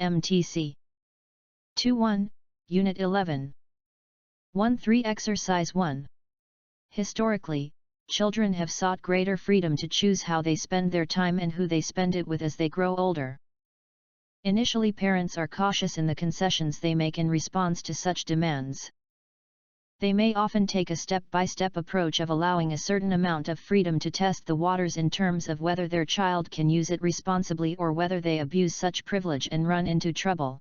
MTC 2.1, Unit 11. 1.3 Exercise 1. Historically, children have sought greater freedom to choose how they spend their time and who they spend it with as they grow older. Initially, parents are cautious in the concessions they make in response to such demands. They may often take a step-by-step approach of allowing a certain amount of freedom to test the waters in terms of whether their child can use it responsibly or whether they abuse such privilege and run into trouble.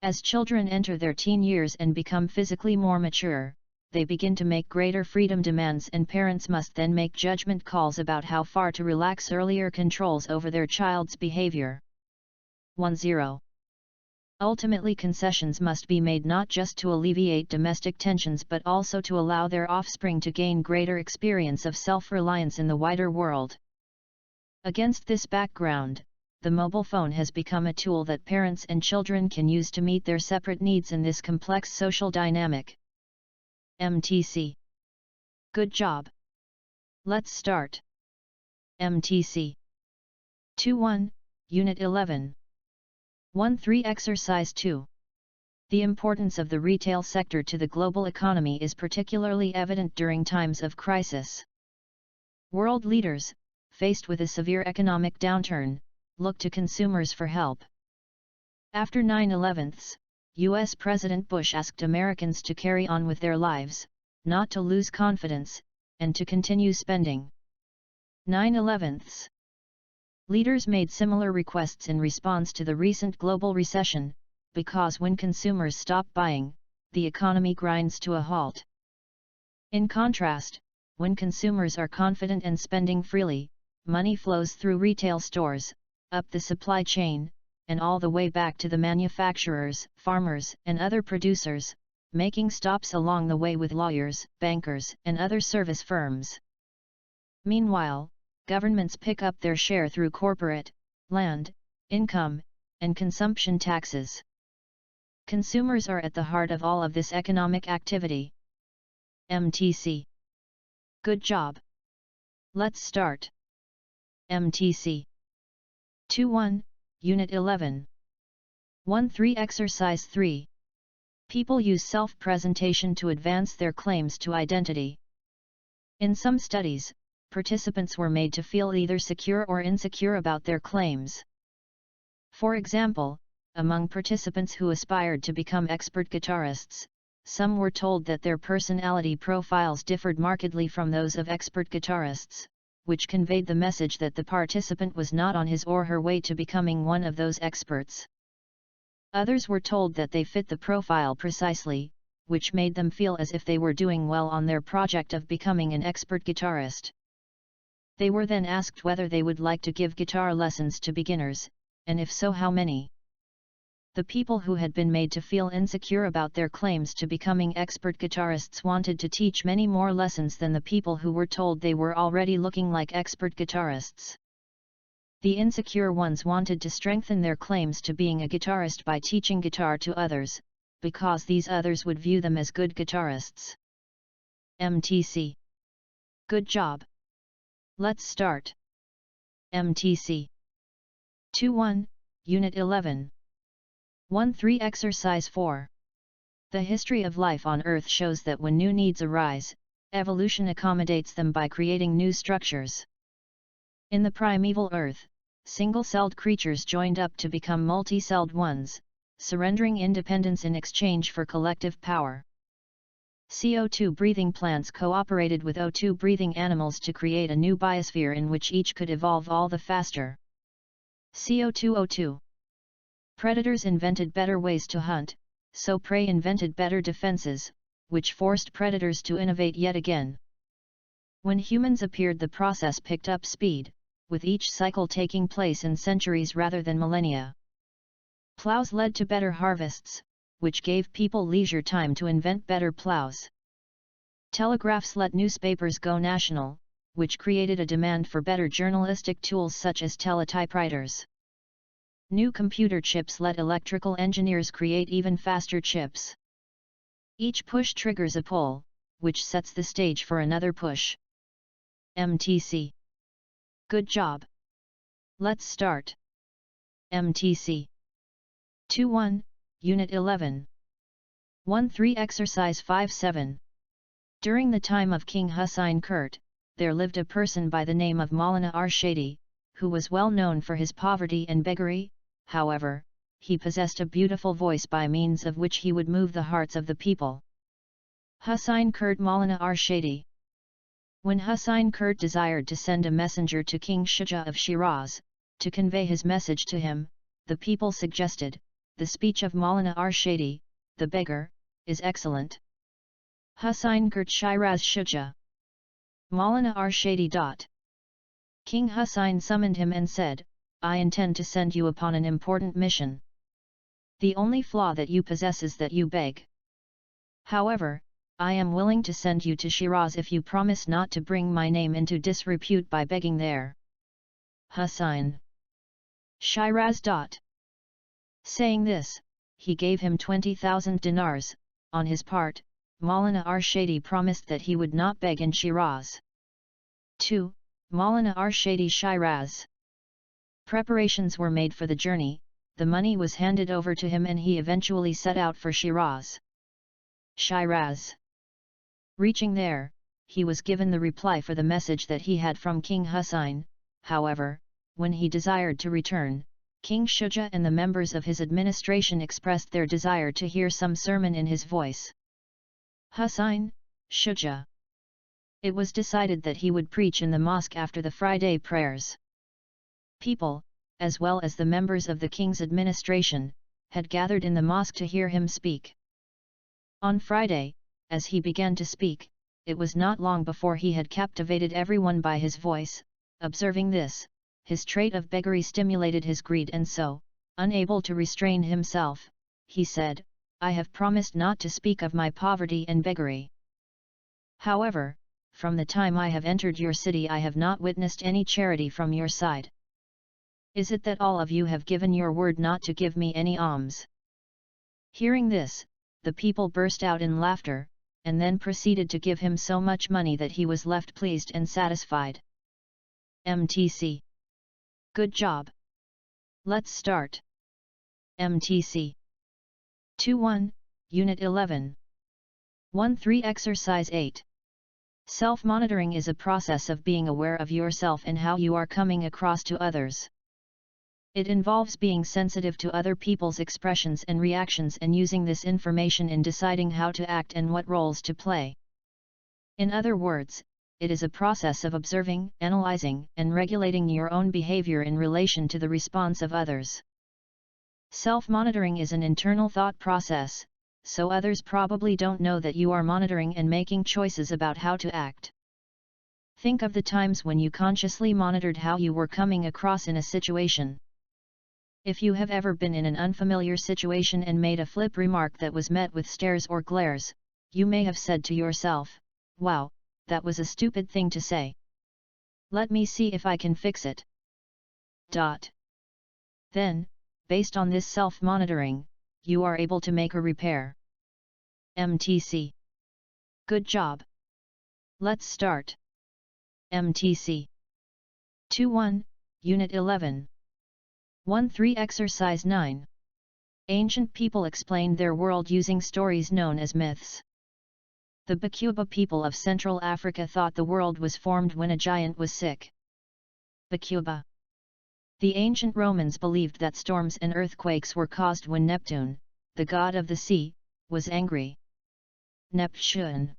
As children enter their teen years and become physically more mature, they begin to make greater freedom demands, and parents must then make judgment calls about how far to relax earlier controls over their child's behavior. 1.0. Ultimately, concessions must be made not just to alleviate domestic tensions but also to allow their offspring to gain greater experience of self-reliance in the wider world. Against this background, the mobile phone has become a tool that parents and children can use to meet their separate needs in this complex social dynamic. MTC. Good job. Let's start. MTC 2.1, Unit 11. 1.3 Exercise 2. The importance of the retail sector to the global economy is particularly evident during times of crisis. World leaders, faced with a severe economic downturn, look to consumers for help. After 9/11, U.S. President Bush asked Americans to carry on with their lives, not to lose confidence, and to continue spending. 9/11. Leaders made similar requests in response to the recent global recession, because when consumers stop buying, the economy grinds to a halt. In contrast, when consumers are confident and spending freely, money flows through retail stores, up the supply chain, and all the way back to the manufacturers, farmers, and other producers, making stops along the way with lawyers, bankers, and other service firms. Meanwhile, governments pick up their share through corporate, land, income, and consumption taxes. Consumers are at the heart of all of this economic activity. MTC. Good job. Let's start. MTC 2.1, Unit 11. 1.3 Exercise 3. People use self-presentation to advance their claims to identity. In some studies, participants were made to feel either secure or insecure about their claims. For example, among participants who aspired to become expert guitarists, some were told that their personality profiles differed markedly from those of expert guitarists, which conveyed the message that the participant was not on his or her way to becoming one of those experts. Others were told that they fit the profile precisely, which made them feel as if they were doing well on their project of becoming an expert guitarist. They were then asked whether they would like to give guitar lessons to beginners, and if so, how many. The people who had been made to feel insecure about their claims to becoming expert guitarists wanted to teach many more lessons than the people who were told they were already looking like expert guitarists. The insecure ones wanted to strengthen their claims to being a guitarist by teaching guitar to others, because these others would view them as good guitarists. MTC. Good job. Let's start. MTC 2.1, Unit 11. 1.3 Exercise 4. The history of life on Earth shows that when new needs arise, evolution accommodates them by creating new structures. In the primeval Earth, single-celled creatures joined up to become multi-celled ones, surrendering independence in exchange for collective power. CO2-breathing plants cooperated with O2-breathing animals to create a new biosphere in which each could evolve all the faster. CO2-O2. Predators invented better ways to hunt, so prey invented better defenses, which forced predators to innovate yet again. When humans appeared, the process picked up speed, with each cycle taking place in centuries rather than millennia. Plows led to better harvests, which gave people leisure time to invent better plows. Telegraphs let newspapers go national, which created a demand for better journalistic tools such as teletypewriters. New computer chips let electrical engineers create even faster chips. Each push triggers a pull, which sets the stage for another push. MTC. Good job. Let's start. MTC 2-1, Unit 11. 1-3 Exercise 5-7. During the time of King Husain Kurt, there lived a person by the name of Maulana Arshadi, who was well known for his poverty and beggary. However, he possessed a beautiful voice by means of which he would move the hearts of the people. Husain Kurt Maulana Arshadi. When Husain Kurt desired to send a messenger to King Shuja of Shiraz, to convey his message to him, the people suggested, "The speech of Maulana Arshadi, the beggar, is excellent." Husain Kurt Shiraz Shuja. Maulana Arshadi. King Husain summoned him and said, "I intend to send you upon an important mission. The only flaw that you possess is that you beg. However, I am willing to send you to Shiraz if you promise not to bring my name into disrepute by begging there." Husain Shiraz. Saying this, he gave him 20,000 dinars. On his part, Maulana Arshadi promised that he would not beg in Shiraz. 2. Maulana Arshadi Shiraz. Preparations were made for the journey, the money was handed over to him and he eventually set out for Shiraz. Shiraz. Reaching there, he was given the reply for the message that he had from King Husain. However, when he desired to return, King Shuja and the members of his administration expressed their desire to hear some sermon in his voice. Husain, Shuja. It was decided that he would preach in the mosque after the Friday prayers. People, as well as the members of the king's administration, had gathered in the mosque to hear him speak. On Friday, as he began to speak, it was not long before he had captivated everyone by his voice. Observing this, his trait of beggary stimulated his greed and so, unable to restrain himself, he said, "I have promised not to speak of my poverty and beggary. However, from the time I have entered your city I have not witnessed any charity from your side. Is it that all of you have given your word not to give me any alms?" Hearing this, the people burst out in laughter, and then proceeded to give him so much money that he was left pleased and satisfied. MTC. Good job. Let's start. MTC. 2-1, Unit 11. 1-3 Exercise 8. Self-monitoring is a process of being aware of yourself and how you are coming across to others. It involves being sensitive to other people's expressions and reactions and using this information in deciding how to act and what roles to play. In other words, it is a process of observing, analyzing, and regulating your own behavior in relation to the response of others. Self-monitoring is an internal thought process, so others probably don't know that you are monitoring and making choices about how to act. Think of the times when you consciously monitored how you were coming across in a situation. If you have ever been in an unfamiliar situation and made a flip remark that was met with stares or glares, you may have said to yourself, "Wow, that was a stupid thing to say. Let me see if I can fix it." Then, based on this self-monitoring, you are able to make a repair. MTC. Good job. Let's start. MTC. 2-1, Unit 11. 1-3 Exercise 9. Ancient people explained their world using stories known as myths. The Bakuba people of Central Africa thought the world was formed when a giant was sick. Bakuba. The ancient Romans believed that storms and earthquakes were caused when Neptune, the god of the sea, was angry. Neptune.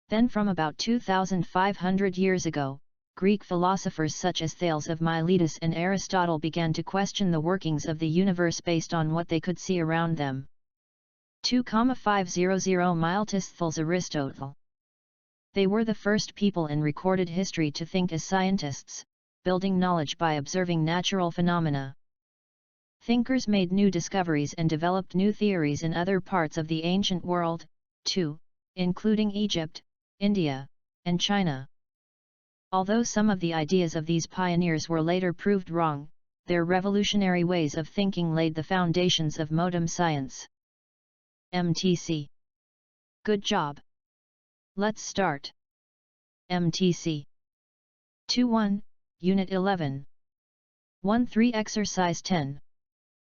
Then from about 2,500 years ago, Greek philosophers such as Thales of Miletus and Aristotle began to question the workings of the universe based on what they could see around them. 2,500 Miletus Thales Aristotle. They were the first people in recorded history to think as scientists, building knowledge by observing natural phenomena. Thinkers made new discoveries and developed new theories in other parts of the ancient world, too, including Egypt, India, and China. Although some of the ideas of these pioneers were later proved wrong, their revolutionary ways of thinking laid the foundations of modern science. MTC. Good job. Let's start. MTC. 2-1, Unit 11. 1-3 Exercise 10.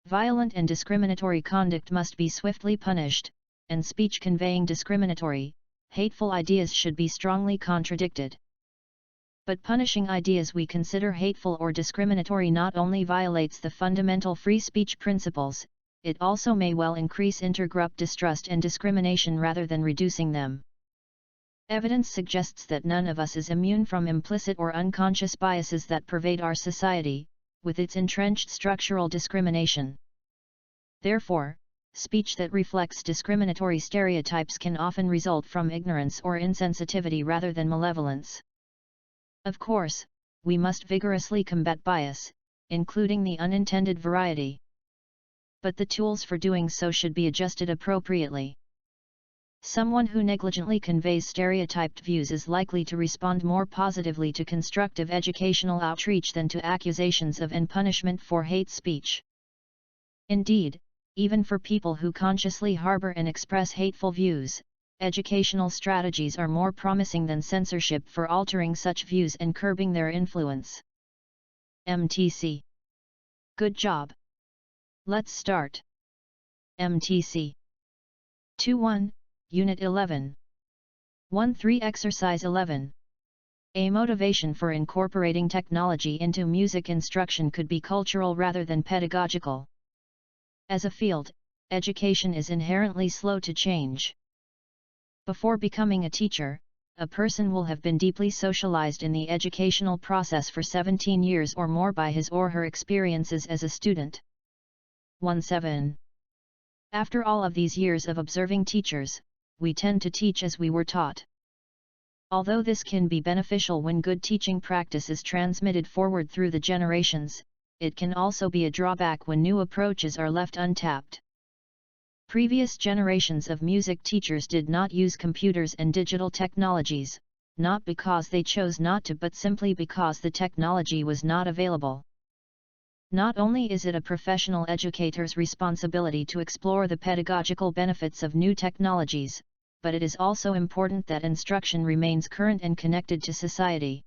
Violent and discriminatory conduct must be swiftly punished, and speech conveying discriminatory, hateful ideas should be strongly contradicted. But punishing ideas we consider hateful or discriminatory not only violates the fundamental free speech principles, it also may well increase intergroup distrust and discrimination rather than reducing them. Evidence suggests that none of us is immune from implicit or unconscious biases that pervade our society, with its entrenched structural discrimination. Therefore, speech that reflects discriminatory stereotypes can often result from ignorance or insensitivity rather than malevolence. Of course, we must vigorously combat bias, including the unintended variety. But the tools for doing so should be adjusted appropriately. Someone who negligently conveys stereotyped views is likely to respond more positively to constructive educational outreach than to accusations of and punishment for hate speech. Indeed, even for people who consciously harbor and express hateful views, educational strategies are more promising than censorship for altering such views and curbing their influence. MTC. Good job. Let's start. MTC 2.1, Unit 11. 1.3 Exercise 11. A motivation for incorporating technology into music instruction could be cultural rather than pedagogical. As a field, education is inherently slow to change. Before becoming a teacher, a person will have been deeply socialized in the educational process for 17 years or more by his or her experiences as a student. 1.7. After all of these years of observing teachers, we tend to teach as we were taught. Although this can be beneficial when good teaching practice is transmitted forward through the generations, it can also be a drawback when new approaches are left untapped. Previous generations of music teachers did not use computers and digital technologies, not because they chose not to but simply because the technology was not available. Not only is it a professional educator's responsibility to explore the pedagogical benefits of new technologies, but it is also important that instruction remains current and connected to society.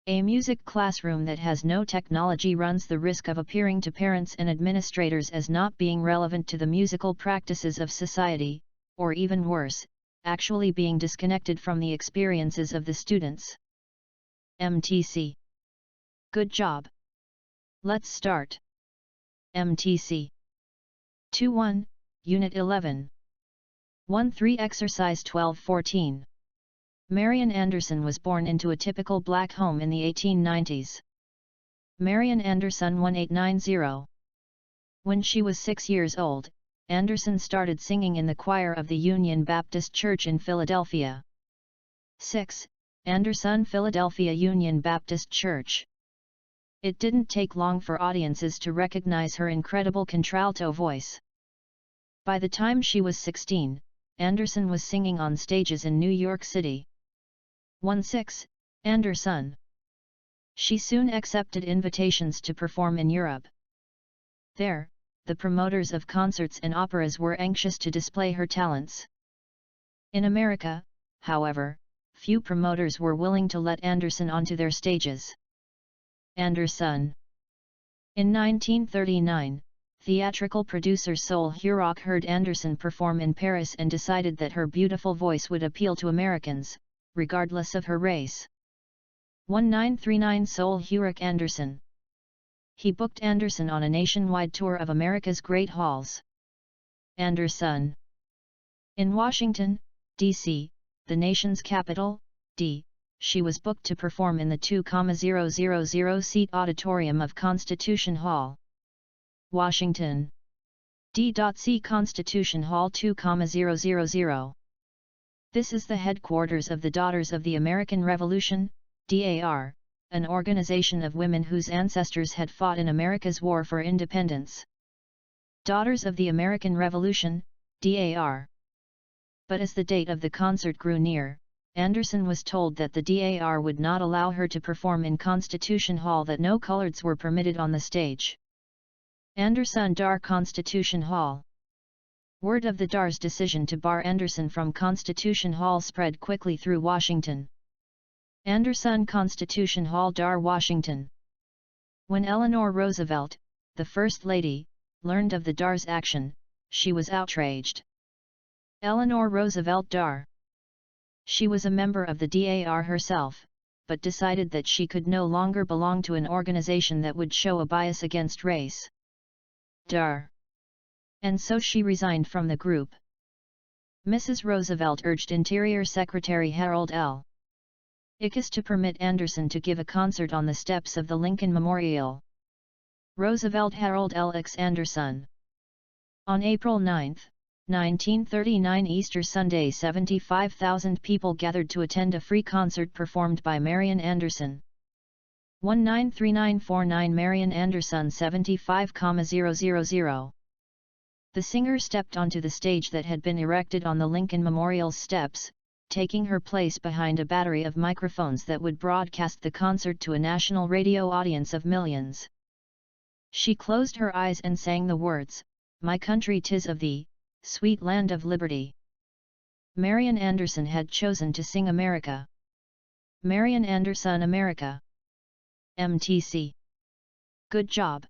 A music classroom that has no technology runs the risk of appearing to parents and administrators as not being relevant to the musical practices of society, or even worse, actually being disconnected from the experiences of the students. MTC. Good job. Let's start. MTC 2.1, Unit 11. 1.3 Exercise 12.14. Marian Anderson was born into a typical black home in the 1890s. Marian Anderson 1890. When she was 6 years old, Anderson started singing in the choir of the Union Baptist Church in Philadelphia. 6. Anderson Philadelphia Union Baptist Church. It didn't take long for audiences to recognize her incredible contralto voice. By the time she was 16, Anderson was singing on stages in New York City. 1.6, Anderson. She soon accepted invitations to perform in Europe. There, the promoters of concerts and operas were anxious to display her talents. In America, however, few promoters were willing to let Anderson onto their stages. Anderson. In 1939, theatrical producer Sol Hurok heard Anderson perform in Paris and decided that her beautiful voice would appeal to Americans, regardless of her race. 1939 Sol Hurok Anderson. He booked Anderson on a nationwide tour of America's great halls. Anderson. In Washington, D.C., the nation's capital, D. She was booked to perform in the 2,000-seat auditorium of Constitution Hall. Washington. D.C. Constitution Hall 2,000. This is the headquarters of the Daughters of the American Revolution, DAR, an organization of women whose ancestors had fought in America's war for independence. Daughters of the American Revolution, DAR. But as the date of the concert grew near, Anderson was told that the DAR would not allow her to perform in Constitution Hall, that no coloreds were permitted on the stage. Anderson Dar Constitution Hall. Word of the DAR's decision to bar Anderson from Constitution Hall spread quickly through Washington. Anderson Constitution Hall Dar Washington. When Eleanor Roosevelt, the First Lady, learned of the Dar's action, she was outraged. Eleanor Roosevelt Dar. She was a member of the DAR herself, but decided that she could no longer belong to an organization that would show a bias against race. Dar. And so she resigned from the group. Mrs. Roosevelt urged Interior Secretary Harold L. Ickes to permit Anderson to give a concert on the steps of the Lincoln Memorial. Roosevelt Harold L. Ickes Anderson. On April 9, 1939 Easter Sunday 75,000 people gathered to attend a free concert performed by Marian Anderson. 193949 Marian Anderson 75,000. The singer stepped onto the stage that had been erected on the Lincoln Memorial's steps, taking her place behind a battery of microphones that would broadcast the concert to a national radio audience of millions. She closed her eyes and sang the words, "My country 'tis of thee, sweet land of liberty." Marian Anderson had chosen to sing America. Marian Anderson America. MTC. Good job.